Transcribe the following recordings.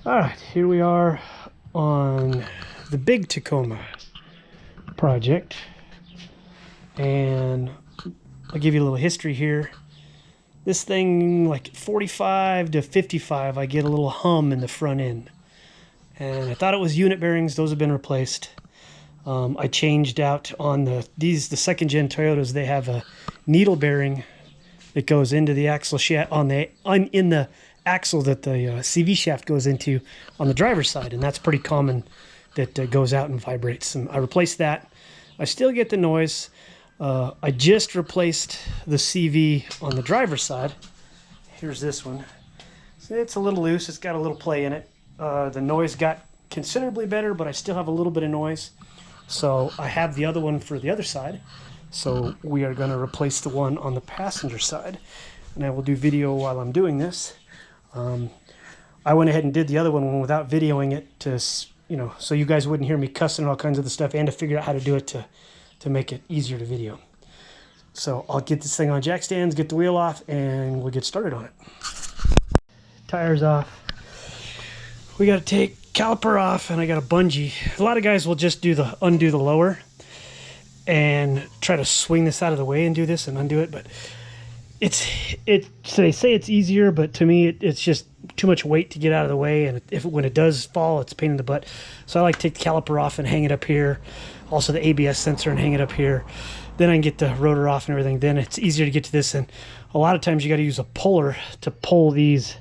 Alright, here we are on the big Tacoma project, and I'll give you a little history here. This thing, like 45 to 55, I get a little hum in the front end, and I thought it was unit bearings. Those have been replaced. I changed out on the second gen Toyotas. They have a needle bearing that goes into the axle shaft in the axle that the CV shaft goes into on the driver's side, and that's pretty common, that goes out and vibrates. And I replaced that. I still get the noise. I just replaced the CV on the driver's side. Here's this one. So it's a little loose. It's got a little play in it. The noise got considerably better, but I still have a little bit of noise. So I have the other one for the other side. So we are going to replace the one on the passenger side, and I will do video while I'm doing this. I went ahead and did the other one without videoing it, to, so you guys wouldn't hear me cussing and all kinds of the stuff, and to figure out how to do it to make it easier to video. So I'll get this thing on jack stands, get the wheel off, and we'll get started on it. Tires off. We got to take caliper off, and I got a bungee. A lot of guys will just undo the lower and try to swing this out of the way and do this and undo it, but so they say it's easier, but to me it's just too much weight to get out of the way, and when it does fall, it's a pain in the butt. So I like to take the caliper off and hang it up here, also the ABS sensor, and hang it up here. Then I can get the rotor off and everything. Then it's easier to get to this, and a lot of times you got to use a puller to pull these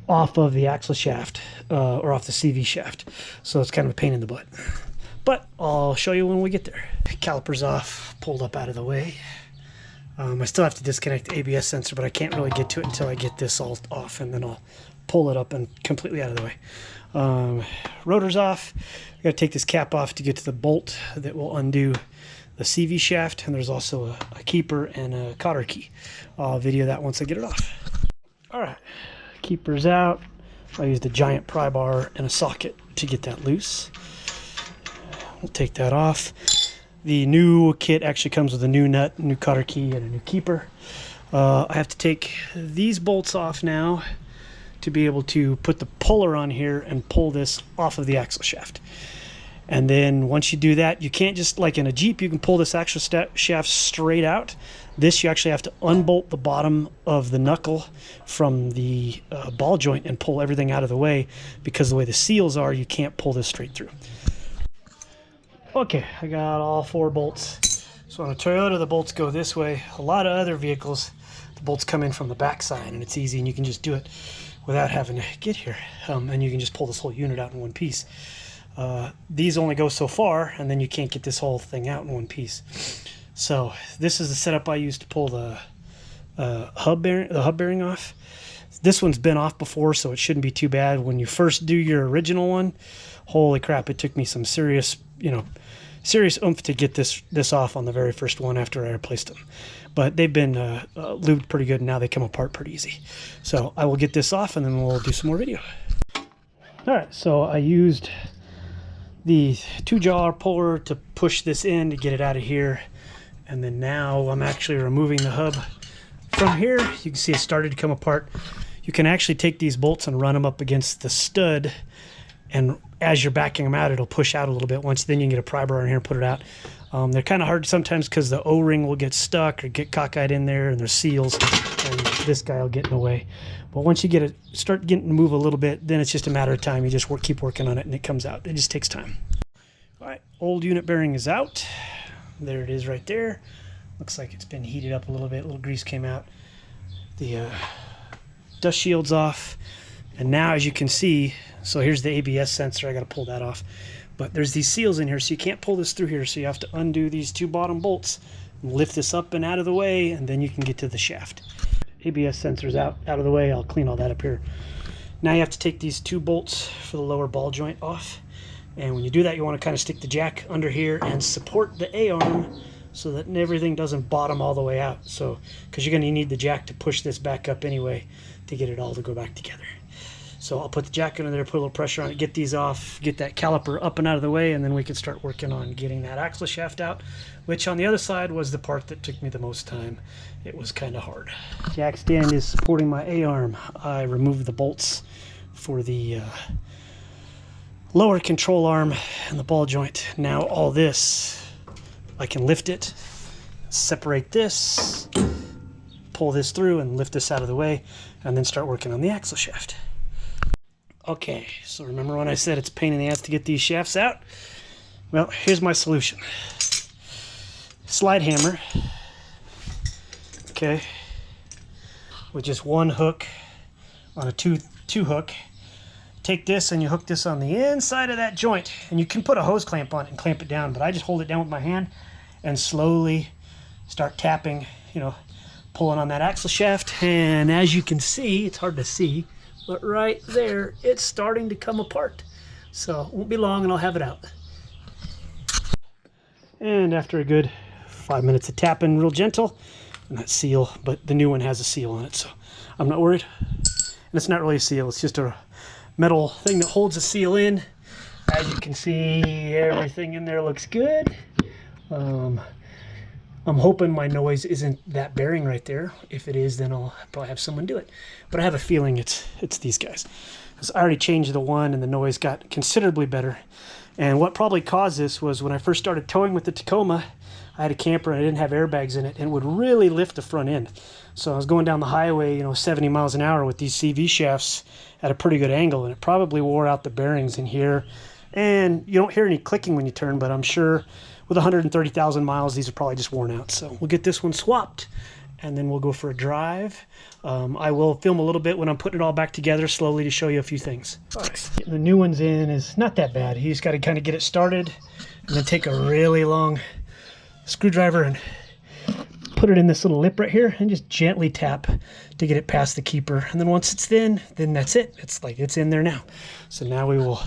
off of the axle shaft or off the CV shaft, so it's kind of a pain in the butt, but I'll show you when we get there. Calipers off, pulled up out of the way. I still have to disconnect the ABS sensor, but I can't really get to it until I get this all off, and then I'll pull it up and completely out of the way. Rotor's off. I got to take this cap off to get to the bolt that will undo the CV shaft, and there's also a keeper and a cotter key. I'll video that once I get it off. Alright, keeper's out. I used a giant pry bar and a socket to get that loose. We'll take that off. The new kit actually comes with a new nut, a new cotter key, and a new keeper. I have to take these bolts off now to be able to put the puller on here and pull this off of the axle shaft. And then once you do that, you can't just, like in a Jeep, you can pull this axle shaft straight out. This, you actually have to unbolt the bottom of the knuckle from the ball joint and pull everything out of the way, because the way the seals are, you can't pull this straight through. Okay, I got all 4 bolts. So on a Toyota, the bolts go this way. A lot of other vehicles, the bolts come in from the back side, and it's easy, and you can just do it without having to get here. And you can just pull this whole unit out in one piece. These only go so far, and then you can't get this whole thing out in one piece. So this is the setup I used to pull the hub bearing off. This one's been off before, so it shouldn't be too bad. When you first do your original one, holy crap, it took me some serious oomph to get this off on the very first one after I replaced them. But they've been lubed pretty good, and now they come apart pretty easy. So I will get this off, and then we'll do some more video. Alright, so I used the 2-jaw puller to push this in to get it out of here. And then now I'm actually removing the hub from here. You can see it started to come apart. You can actually take these bolts and run them up against the stud, and as you're backing them out, it'll push out a little bit. Then you can get a pry bar in here and put it out. They're kind of hard sometimes because the O-ring will get stuck or get cockeyed in there, and there's seals, and this guy will get in the way. But once you start getting to move a little bit, then it's just a matter of time. You just keep working on it, and it comes out. It just takes time. All right, old unit bearing is out. There it is right there. Looks like it's been heated up a little bit. A little grease came out. The dust shield's off. And now, as you can see, so here's the ABS sensor. I got to pull that off. But there's these seals in here, so you can't pull this through here. So you have to undo these 2 bottom bolts and lift this up and out of the way, and then you can get to the shaft. ABS sensor's out of the way. I'll clean all that up here. Now you have to take these 2 bolts for the lower ball joint off. And when you do that, you want to kind of stick the jack under here and support the A-arm so that everything doesn't bottom all the way out. So, because you're going to need the jack to push this back up anyway to get it all to go back together. So I'll put the jack under there, put a little pressure on it, get these off, get that caliper up and out of the way, and then we can start working on getting that axle shaft out, which on the other side was the part that took me the most time. It was kind of hard. Jack stand is supporting my A-arm. I removed the bolts for the lower control arm and the ball joint. Now all this, I can lift it, separate this, pull this through and lift this out of the way, and then start working on the axle shaft. Okay, so remember when I said it's a pain in the ass to get these shafts out? Well, here's my solution. Slide hammer, okay, with just one hook on a two hook. Take this and you hook this on the inside of that joint, and you can put a hose clamp on it and clamp it down, but I just hold it down with my hand and slowly start tapping, you know, pulling on that axle shaft. And as you can see, it's hard to see, but right there, it's starting to come apart. So it won't be long and I'll have it out. And after a good 5 minutes of tapping real gentle, and that seal, but the new one has a seal on it, so I'm not worried. And it's not really a seal, it's just a metal thing that holds the seal in. As you can see, everything in there looks good. I'm hoping my noise isn't that bearing right there. If it is, then I'll probably have someone do it. But I have a feeling it's these guys. Because I already changed the one and the noise got considerably better. And what probably caused this was when I first started towing with the Tacoma, I had a camper and I didn't have airbags in it, and it would really lift the front end. So I was going down the highway, you know, 70 miles an hour with these CV shafts at a pretty good angle, and it probably wore out the bearings in here. And you don't hear any clicking when you turn, but I'm sure with 130,000 miles, these are probably just worn out. So we'll get this one swapped, and then we'll go for a drive. I will film a little bit when I'm putting it all back together slowly to show you a few things. All right, getting the new ones in is not that bad. You just got to kind of get it started, and then take a really long screwdriver and put it in this little lip right here and just gently tap to get it past the keeper. And then once it's in, then that's it. It's like it's in there now. So now we will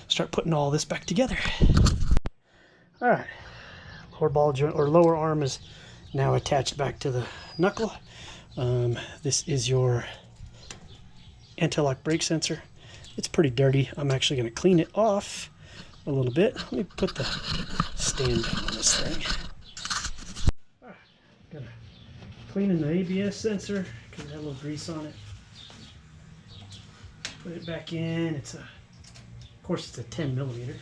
start putting all this back together. All right, lower ball joint or lower arm is now attached back to the knuckle. This is your anti-lock brake sensor. It's pretty dirty. I'm actually going to clean it off a little bit. Let me put the stand on this thing. Gonna cleaning the ABS sensor because it had a little grease on it. Put it back in. Of course, it's a 10 millimeter,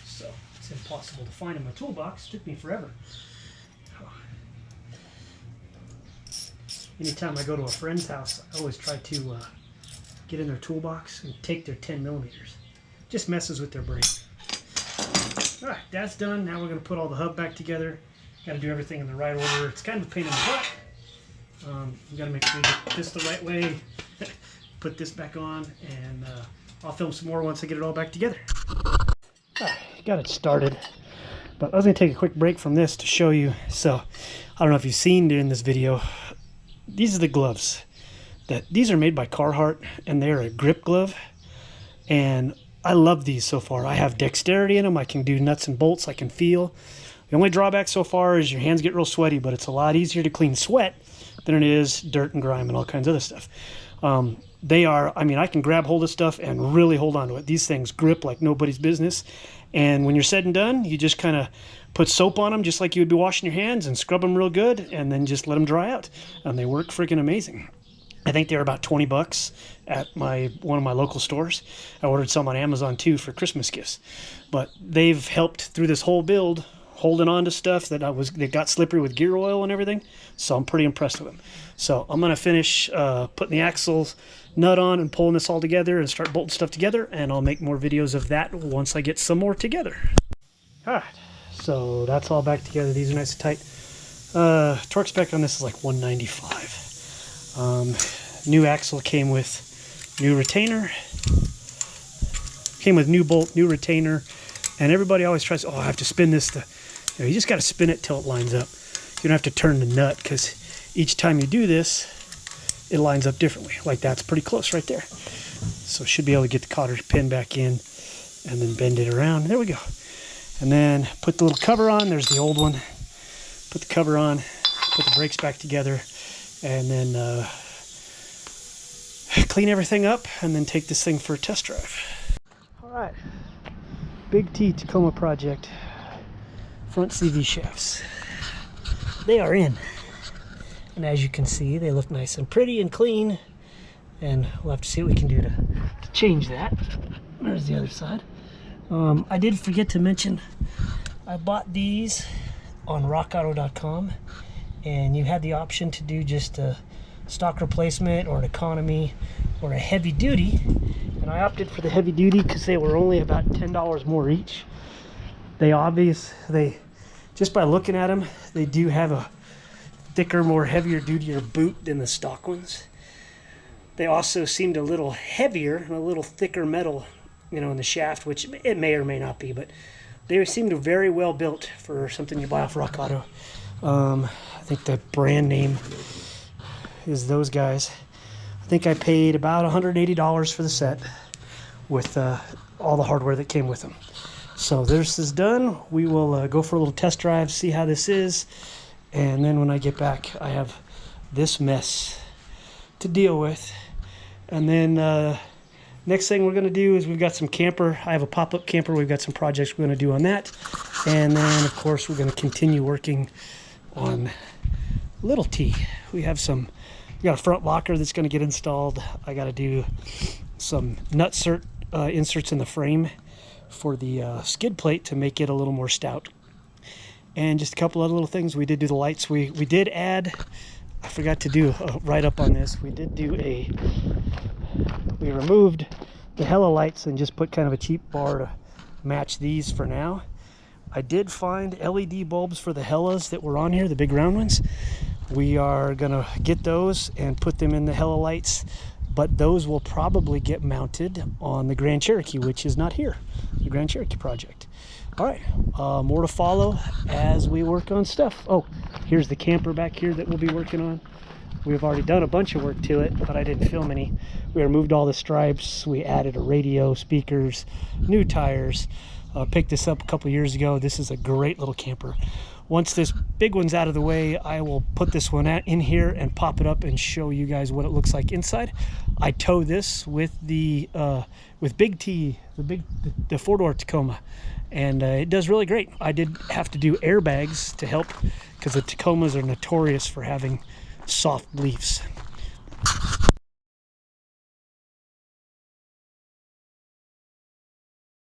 so it's impossible to find in my toolbox. It took me forever. Anytime I go to a friend's house, I always try to get in their toolbox and take their 10 millimeters. Just messes with their brain. All right, that's done. Now we're going to put all the hub back together. Got to do everything in the right order. It's kind of a pain in the butt. You got to make sure you get this the right way. Put this back on, and I'll film some more once I get it all back together. All right, got it started. But I was going to take a quick break from this to show you. So I don't know if you've seen during this video. These are the gloves. These are made by Carhartt, and they're a grip glove. And I love these so far. I have dexterity in them. I can do nuts and bolts. I can feel. The only drawback so far is your hands get real sweaty, but it's a lot easier to clean sweat than it is dirt and grime and all kinds of other stuff. They are, I mean, I can grab hold of stuff and really hold on to it. These things grip like nobody's business. And when you're said and done, you just kind of put soap on them just like you would be washing your hands and scrub them real good and then just let them dry out. And they work freaking amazing. I think they're about 20 bucks at one of my local stores. I ordered some on Amazon too for Christmas gifts. But they've helped through this whole build, holding on to stuff that they got slippery with gear oil and everything. So I'm pretty impressed with them. So I'm going to finish putting the axle nut on and pulling this all together and start bolting stuff together. And I'll make more videos of that once I get some more together. All right. So that's all back together. These are nice and tight. Torque spec on this is like 195. New axle came with new retainer. Came with new bolt, new retainer. And everybody always tries, oh, I have to spin this. You just got to spin it till it lines up. You don't have to turn the nut because each time you do this, it lines up differently. Like that's pretty close right there. So should be able to get the cotter pin back in and then bend it around. There we go. And then put the little cover on. There's the old one. Put the cover on, put the brakes back together, and then clean everything up and then take this thing for a test drive. All right, Big T Tacoma project, front CV shafts. They are in. And as you can see, they look nice and pretty and clean. and we'll have to see what we can do to change that. There's the other side. I did forget to mention, I bought these on rockauto.com, and you had the option to do just a stock replacement or an economy or a heavy duty, and I opted for the heavy duty because they were only about $10 more each. They just by looking at them, they do have a thicker, more heavier dutier boot than the stock ones. They also seemed a little heavier and a little thicker metal, you know, in the shaft, which it may or may not be, but they seemed very well built for something you buy off Rock Auto. I think the brand name is those guys. I think I paid about $180 for the set with all the hardware that came with them. So this is done. We will go for a little test drive, see how this is, and then when I get back, I have this mess to deal with. And then next thing we're going to do is we've got some camper. I have a pop-up camper. We've got some projects we're going to do on that. And then, of course, we're going to continue working on Little T. We got a front locker that's going to get installed. I got to do some nut inserts in the frame for the skid plate to make it a little more stout. And just a couple other little things. We did do the lights. We did add, I forgot to do a write-up on this. We removed the Hella lights and just put kind of a cheap bar to match these for now. I did find LED bulbs for the Hellas that were on here, the big round ones. We are gonna get those and put them in the Hella lights, but those will probably get mounted on the Grand Cherokee, which is not here, the Grand Cherokee project. All right, more to follow as we work on stuff. Oh, here's the camper back here that we'll be working on. We've already done a bunch of work to it, but I didn't film any. We removed all the stripes. We added a radio, speakers, new tires. Picked this up a couple years ago. This is a great little camper. Once this big one's out of the way, I will put this one in here and pop it up and show you guys what it looks like inside. I tow this with the with Big T, the 4-door Tacoma, and it does really great. I did have to do airbags to help because the Tacomas are notorious for having soft leaves.